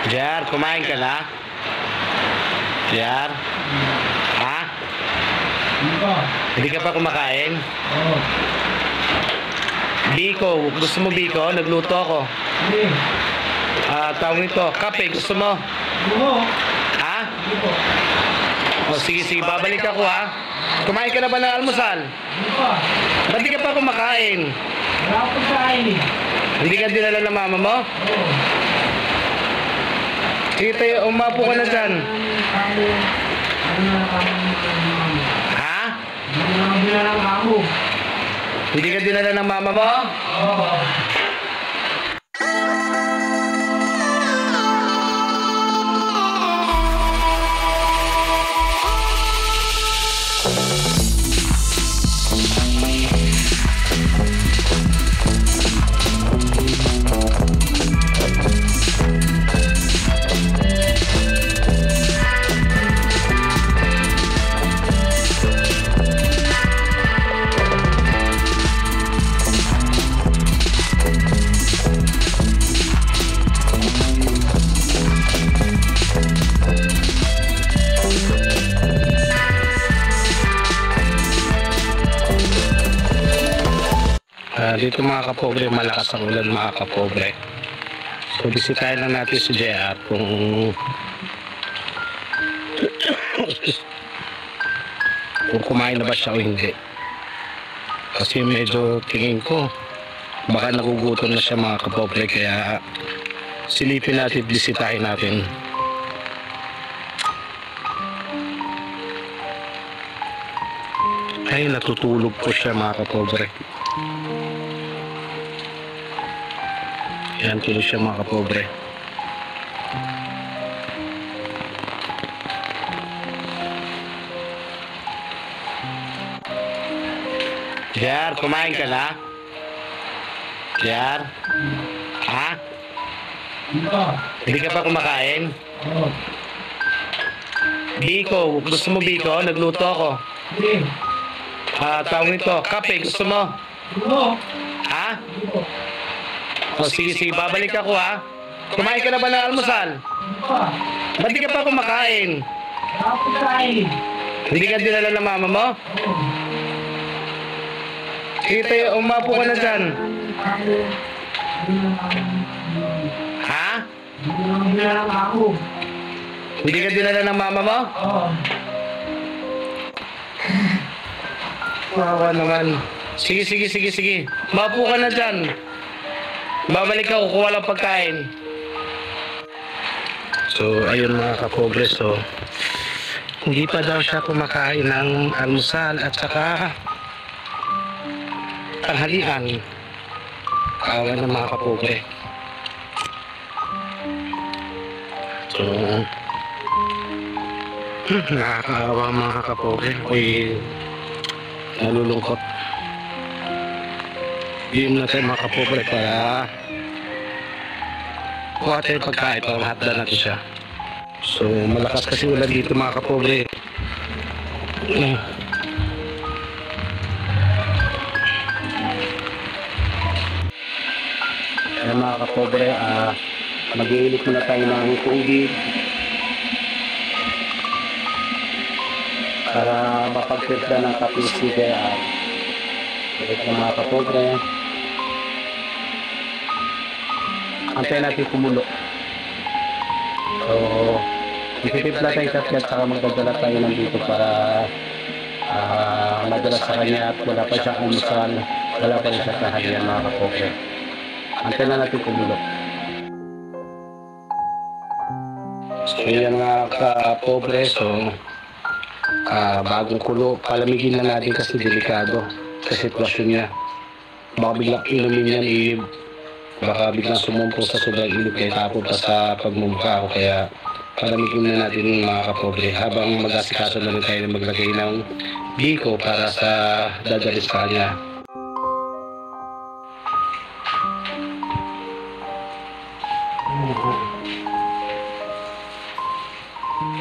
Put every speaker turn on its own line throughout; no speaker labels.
Jar, kumain ka na? Jar? Ha? Hindi ka pa kumakain?
Oo.
Biko, gusto mo biko? Nagluto ako.
Hindi.
Tawag nito, kape, gusto mo?
Oo.
Ha?
Hindi po.
O sige, sige, babalik ako ha. Kumain ka na ba ng almusal?
Hindi po.
Ba't di ka pa kumakain?
Wala akong pagkain eh.
Hindi ka dinala ng mama mo?
Oo.
Sige tayo, umapo ka na dyan.
Ano na kamo ng mama?
Ha?
Ano na binala ng kamo?
Hindi ka dinala ng mama mo?
Oo.
Dito mga kapobre, malakas ang ulan mga kapobre. So bisitahin lang natin si JR kung kumain na ba siya o hindi. Kasi medyo tingin ko baka nagugutom na siya mga kapobre, kaya silipin natin, bisitahin natin. Ay, natutulog po siya mga kapobre. Yan, tulog siya mga kapobre. Jar, kumain ka na? Jar? Ha?
Hindi po.
Hindi ka pa kumakain?
Oo.
Biko, gusto mo biko? Nagluto ako.
Hindi.
Tawag nito, kape, gusto mo?
Oo.
Ha?
Hindi po.
O sige, sige, babalik ako ha. Kumain ka na ba ng almusal?
Hindi po.
Ba't di ka pa kumakain?
Wala akong pagkain eh.
Hindi ka dinala ng mama mo?
Oo.
Sige tayo, umapo ka na dyan. Ha?
Hindi na binala ng kamo.
Hindi ka dinala ng mama mo?
Oo.
Wawa naman. Sige, sige, sige, sige. Umapo ka na dyan. Babalik ako, kuha lang pagkain. So, ayun mga kapobre. So, hindi pa daw siya kumakain ng almusal at saka tanghalian. Kawa ng mga kapobre. So, nakakaawa mga kapobre. Uy, nalulungkot. Bigyan na tayo mga kapobre para kuha tayo pagkain para mahatda natin siya. So malakas kasi ulan dito mga kapobre. Kaya mga kapobre, mag-iinit muna tayo ng tubig para mapagpirda ng kapisi. Kaya balik na mga kapobre, antayin natin kumulo. So ipipipla tayo sa saka magdadala tayo nandito para madala sa kanya at wala pa siyang almusal, wala pa rin siya kahalian mga kapobre. Antayin na natin kumulo. So yan mga kapobre, so bagong kulo, palamigin na natin kasi delikado sa sitwasyon niya. Baka biglang inumin yan, baka biglang sumumpo sa sobrang init kaya tapo pa sa pagmumukha ako. Kaya palamigin na natin mga kapobre habang mag-asikaso na rin tayo na maglagay ng biko para sa dadalis sa kanya.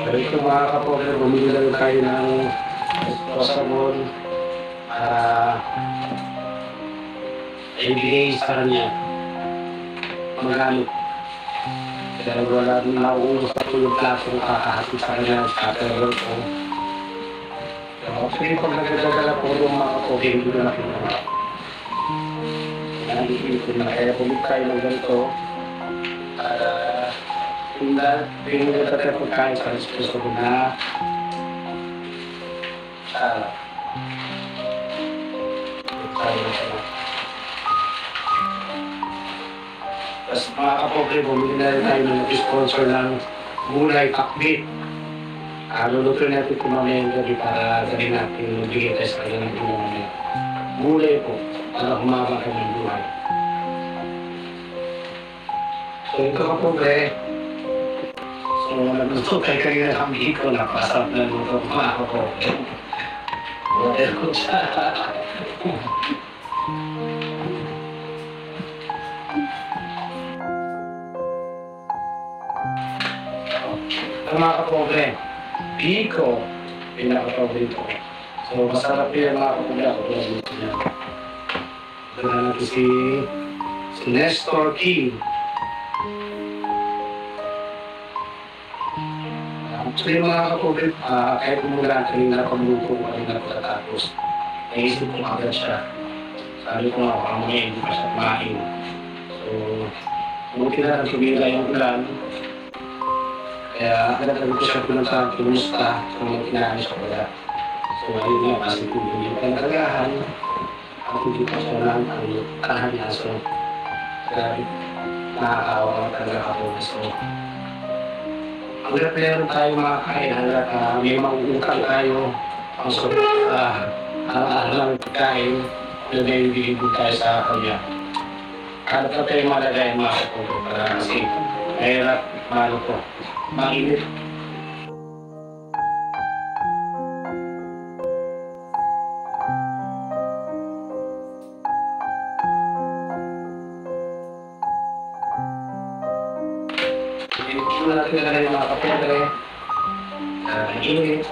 Pero ito mga kapobre, bumili na rin tayo ng Esposabon para ibigay sa kanya magamit. Dahil wala rin nauubos na po yung plato ko kakahatid sa kanya sa caterer ko. So, actually, pag nagdadala po yung mga kapogay, hindi ko na kinuha. Naiipin na kaya bumit tayo ng ganito. Para pinagdadala tayo pagkain sa gusto ko na tapos mga kapobre, bumili na rin tayo ng sponsor ng gulay pakbit. Luluto natin ito mamaya yung gabi para gawin natin bigay tayo sa kanya ng mamaya. Gulay po, para humaba kami ng buhay. So ito kapobre, so nagluto tayo kanina ng biko, napasarap na luto ko mga kapobre. Water ko siya. Mga kapobre, biko, pinakapobre ko. So, masarap yun mga kapobre ako. Ito na natin si Nestor King. Actually mga kapobre, kahit umulan kanina pagluto ko kanina pagkatapos, naisip ko agad siya. Sabi ko nga, mamaya hindi pa siya kumain. So, buti na lang tumila yung ulan. Kaya agad ko siya pinuntahan, kinumusta kung may kinain siya pala. So ayun nga, kasi kung hindi ka nakagahan, at hindi pa siya lang ang tahan niya. So, kaya nakakawa ka talaga ako. So, hanggat meron tayo makakain, hanggat may mauutang tayo, ang sobrang araw-araw lang pagkain, yun ay bibigyan tayo sa kanya. Hanap na tayo malagay mga kapag para kasi mahirap, malo po. Mainit. Hindi natin na rin mga kapatid. Init.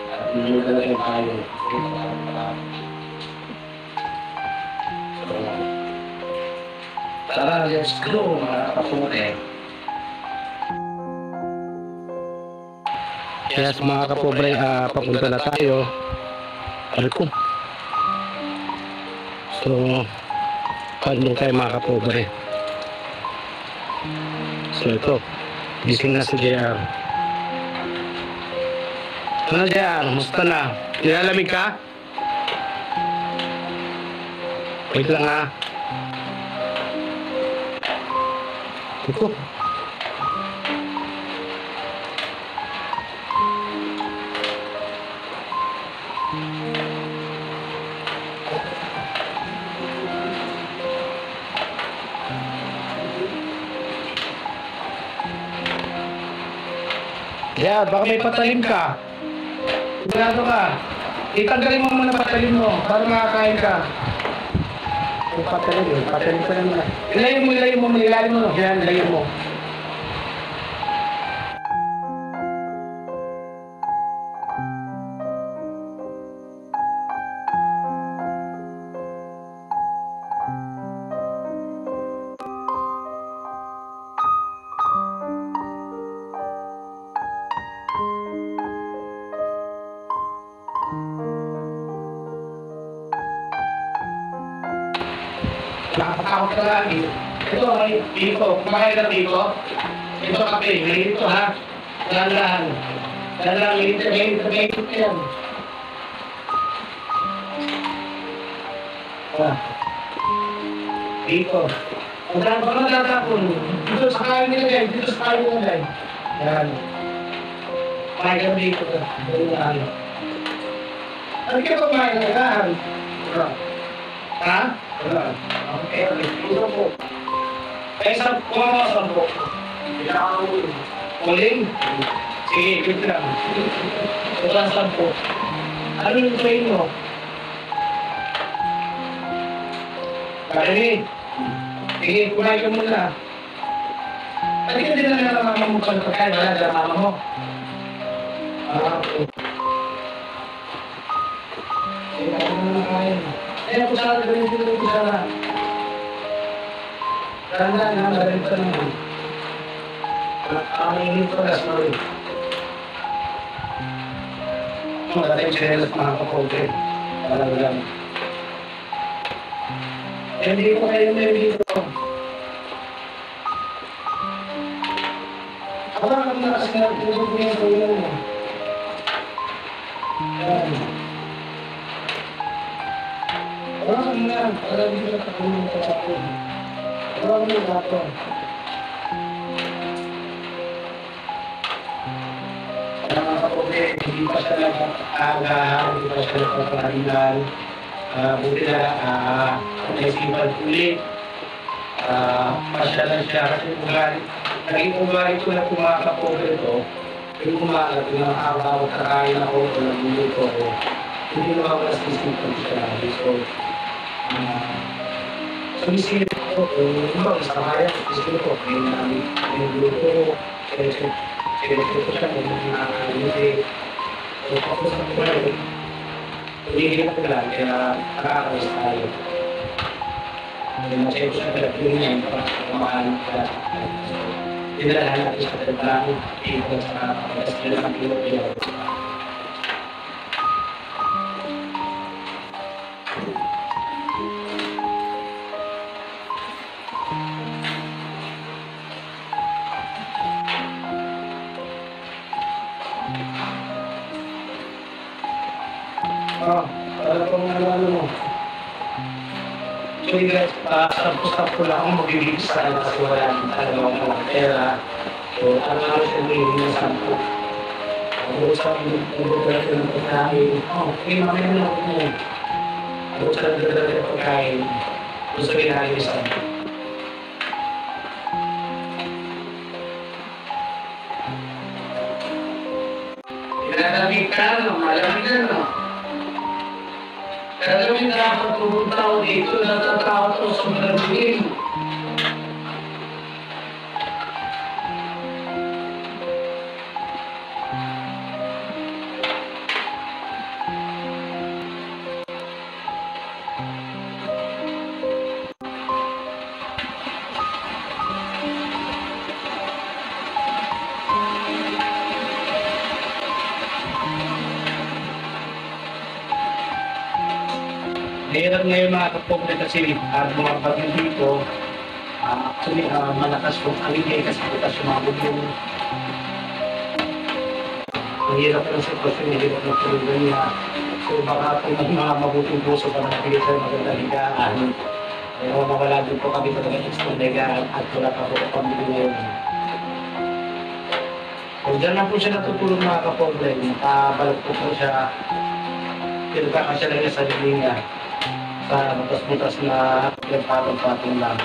At hindi na rin tayo. Tara, let's go mga kapobre. Yes mga kapobre, papunta na tayo. Alko. So, paano tayo mga kapobre? So ito, gising na si JR. Ano JR? Musta na? Nilalamig ka? Wait lang ha. Ito. Yeah, baka may patalim ka. Sigurado ka. Itanggalin mo muna patalim mo para makakain ka. Yung patalim ko naman. Ilayo mo, ilalim mo. Yan, ilayo mo. Nakakatakot ka lagi. Ito, may biko. Kumakain ka biko. Ito kape. Ngayon ito ha. Dahan-dahan. Dahan-dahan. Ngayon ito yan. Biko. Ang daan pa na tatapon. Dito sa kain nila guys. Dito sa kain nila guys. Yan. Kumain ka biko ka. Ano ka ba kumain ka? Dahan. Ha? Wala. Okay. Ito po. Kaya saan kumama sa po? Uling? Sige, ito lang. Ito saan po? Ano yung train mo? Kaya sige, kumain ka muna. Pati ka din na nga mama mo sa pagkain. Wala dyan mama mo. Okay. Sige, ako na kain. Kaya kusara, gawin ko kusara. Tanda na, magaling ka naman. Nakakainin ko na, sorry. Wala tayong chinelas mga kapogre. Parang lang. Hindi ko kayo na dito. Parang kami na kasi natulog niya sa ulan mo. Ayan. Parang kami na. Parang hindi na katulong sa akin. Parang kami na dato. Mga kapogre, hindi pa siya nag-aagahan, hindi pa siya nagpapahingan. Buti na naisipan ulit. Pasyalan siya kasi naging ugali ko na kung mga kapogre ito, yung umagat, yung mga araw, kakain ako, o nagluluto ako, hindi nawawala sa isipan ko siya. So, sumisilip ko, kung ba, sa kaya, sumisilip ko, may nagluluto ko, sinilip ko siya, kung hindi. So, tapos ako na yun, hindi ko lang, kaya nakakalas tayo. Masaya ko siya talaga yun yan, para kumakain ka. Dinalahan natin sa talagang ito sa talagang kilo-kilo. Talagang ano mo. So guys, sampu-sampu lang akong magbibigay sa kanila kasi wala nang talagang mga pera. So, ano siya nagiging ng sampu. Ako sa nagdadala ng pagkain. Okay, mamaya na ako mo. Ako sa nagdadala ng pagkain. Gusto ginagawa yung sampu. Ilalamig ka, no? Malamig ka, no? Kaya na ako pumunta ako dito, natatakot ako sa malamigin. Mahirap ngayon mga kapogre kasi mga bagyo dito, actually malakas kong aligay kasi bukas sumabog yung mahirap ng sitwasyon, mahirap ng tulungan niya. So baka kung may mga mabuting puso pa nakapigil sa magandang higaan, pero mawala din po kami talaga ng isang higaan at wala pa po pamili ngayon. So dyan lang po siya natutulog mga kapogre, nakabalot po siya, pinagkakasya lang niya sa sarili niya. Sa butas-butas na patong-patong lang.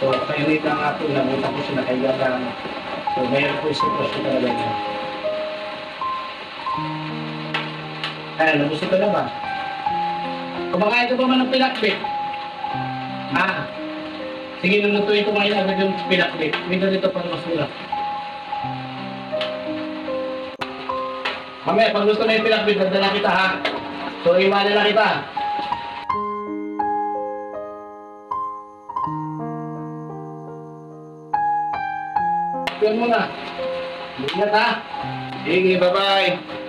So, kainit na nga ito, nabutan ko siya nakaiga lang. So, mayroon po yung sitwasyon talaga niya. Kaya, nabusog ka na ba? Kumakain ka ba man ng pinakbit? Sige, nalutuin ko ngayon agad yung pinakbit. May ganito para masula. Mamaya, pag gusto na yung pinakbit, nagdala kita ha. So, iwanan na kita. Yan muna. Ingat ha. Sige, bye-bye.